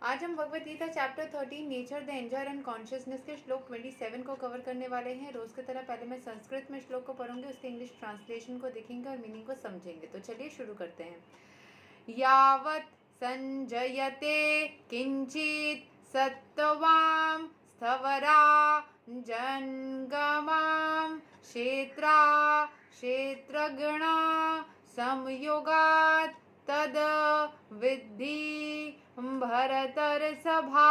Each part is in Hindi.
आज हम Bhagavad Gita chapter 13 nature the enjoyer and consciousness के श्लोक 27 को कवर करने वाले हैं। रोज की तरह पहले मैं संस्कृत में श्लोक को पढ़ूंगी, उसके इंग्लिश ट्रांसलेशन को देखेंगे और मीनिंग को समझेंगे। तो चलिए शुरू करते हैं। यावत् संजयते किंचित सत्त्वां स्थवरा जंगमां क्षेत्रा क्षेत्रगणा संयोगात् तद विद्धि भरतर्षभा।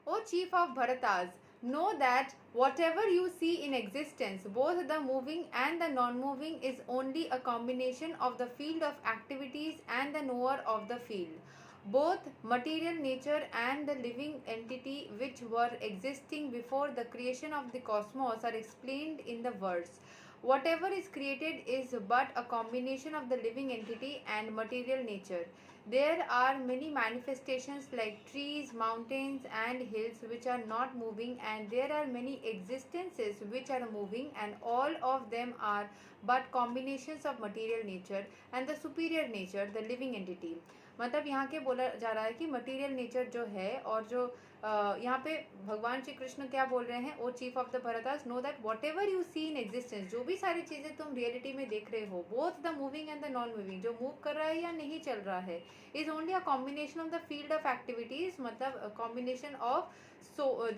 O chief of Bharatas, know that whatever you see in existence, both the moving and the non-moving, is only a combination of the field of activities and the knower of the field. Both material nature and the living entity which were existing before the creation of the cosmos are explained in the words. Whatever is created is but a combination of the living entity and material nature. There are many manifestations like trees, mountains, and hills which are not moving, and there are many existences which are moving, and all of them are but combinations of material nature and the superior nature, the living entity. मतलब यहाँ के बोला जा रहा है कि मटीरियल नेचर जो है और जो यहाँ पे भगवान श्री कृष्ण क्या बोल रहे हैं, O chief of the Bharatas, know that whatever you see in existence, जो भी सारी चीज़ें तुम रियलिटी में देख रहे हो, both the moving and the non moving, जो मूव कर रहा है या नहीं चल रहा है, is only a combination of the field of activities, मतलब कॉम्बिनेशन ऑफ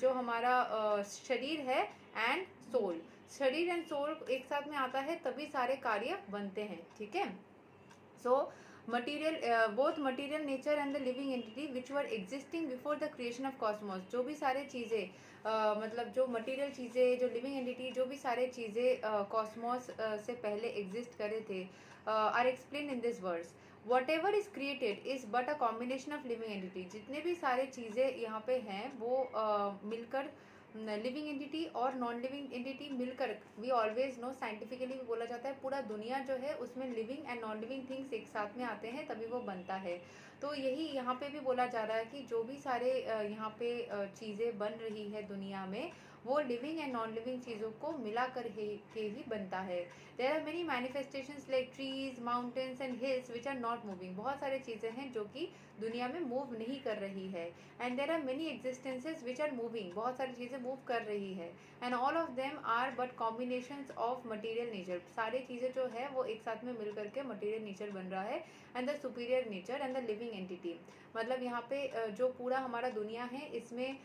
जो हमारा शरीर है एंड सोल, शरीर एंड सोल एक साथ में आता है तभी सारे कार्य बनते हैं। ठीक है। सो both material nature and the living entity which were existing before the creation of cosmos, जो भी सारे चीज़ें मतलब जो मटेरियल चीज़ें, जो लिविंग एंटिटी, जो भी सारे चीज़ें कॉस्मोस से पहले एग्जिस्ट करे थे, or explain in this words. Whatever is created is but a combination of living entity, जितने भी सारे चीज़ें यहाँ पे हैं वो मिलकर लिविंग एंटिटी और नॉन लिविंग एंटिटी मिलकर, वी ऑलवेज नो, साइंटिफिकली भी बोला जाता है पूरा दुनिया जो है उसमें living and non living things एक साथ में आते हैं तभी वो बनता है। तो यही यहाँ पे भी बोला जा रहा है कि जो भी सारे यहाँ पे चीज़ें बन रही है दुनिया में वो लिविंग एंड नॉन लिविंग चीज़ों को मिला कर के ही बनता है। There are many manifestations like trees, mountains and hills which are not moving, बहुत सारी चीज़ें हैं जो कि दुनिया में मूव नहीं कर रही है। And there are many existences which are moving, बहुत सारी चीज़ें मूव कर रही है। And all of them are but combinations of material nature, सारी चीज़ें जो है वो एक साथ में मिल करके मटेरियल नेचर बन रहा है and the superior nature and the living entity. मतलब यहाँ पे जो पूरा हमारा दुनिया है इसमें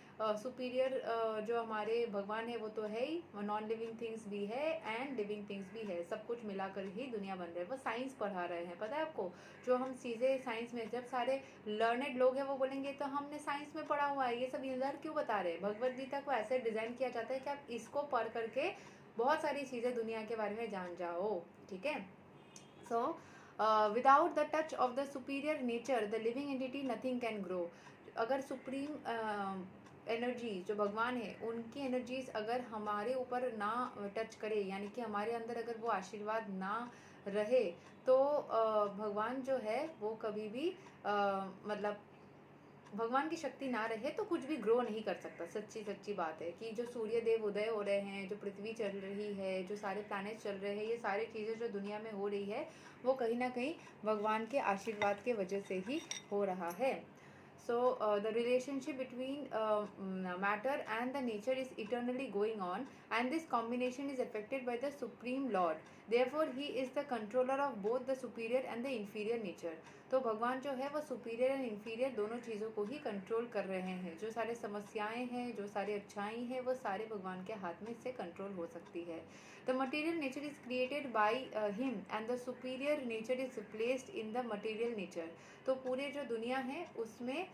सुपीरियर जो हमारे भगवान है वो तो है ही, नॉन लिविंग थिंग्स भी है एंड लिविंग थिंग्स भी है, सब कुछ मिलाकर ही दुनिया बन रहा है। वो साइंस पढ़ा रहे हैं, पता है आपको, जो हम चीज़ें साइंस में, जब सारे लर्नेड लोग हैं वो बोलेंगे तो हमने साइंस में पढ़ा हुआ है, ये सब इधर क्यों बता रहे हैं। भगवद गीता को ऐसे डिज़ाइन किया जाता है कि आप इसको पढ़ करके बहुत सारी चीज़ें दुनिया के बारे में जान जाओ। ठीक है। So without the touch of the superior nature the living entity nothing can grow. अगर सुप्रीम एनर्जी जो भगवान है उनकी एनर्जीज अगर हमारे ऊपर ना टच करे, यानी कि हमारे अंदर अगर वो आशीर्वाद ना रहे, तो भगवान जो है वो कभी भी मतलब भगवान की शक्ति ना रहे तो कुछ भी ग्रो नहीं कर सकता। सच्ची बात है कि जो सूर्य देव उदय हो रहे हैं, जो पृथ्वी चल रही है, जो सारे प्लैनेट चल रहे हैं, ये सारी चीज़ें जो दुनिया में हो रही है वो कहीं ना कहीं भगवान के आशीर्वाद के वजह से ही हो रहा है। So the relationship between matter and the nature is eternally going on, and this combination is affected by the Supreme Lord. Therefore, He is the controller of both the superior and the inferior nature. तो भगवान जो है वो सुपीरियर एंड इन्फीरियर दोनों चीज़ों को ही कंट्रोल कर रहे हैं। जो सारे समस्याएं हैं, जो सारी अच्छाई हैं, वो सारे भगवान के हाथ में इससे कंट्रोल हो सकती है। The material nature is created by him and the superior nature is placed in the material nature. तो पूरे जो दुनिया है उसमें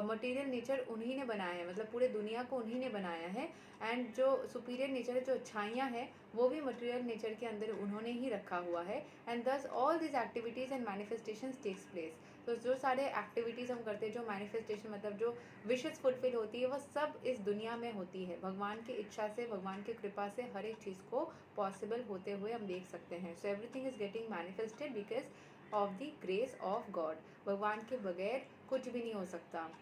मटेरियल नेचर उन्हीं ने बनाया है, मतलब पूरे दुनिया को उन्हीं ने बनाया है। एंड जो सुपीरियर नेचर है, जो अच्छाइयाँ हैं, वो भी मटेरियल नेचर के अंदर उन्होंने ही रखा हुआ है। And thus all this activities and manifestations takes place. तो जो सारे एक्टिविटीज़ हम करते हैं, जो मैनिफेस्टेशन मतलब जो विशेस फुलफिल होती है, वो सब इस दुनिया में होती है। भगवान की इच्छा से, भगवान की कृपा से हर एक चीज़ को पॉसिबल होते हुए हम देख सकते हैं। So everything is getting manifested because of the grace of God. भगवान के बगैर कुछ भी नहीं हो सकता।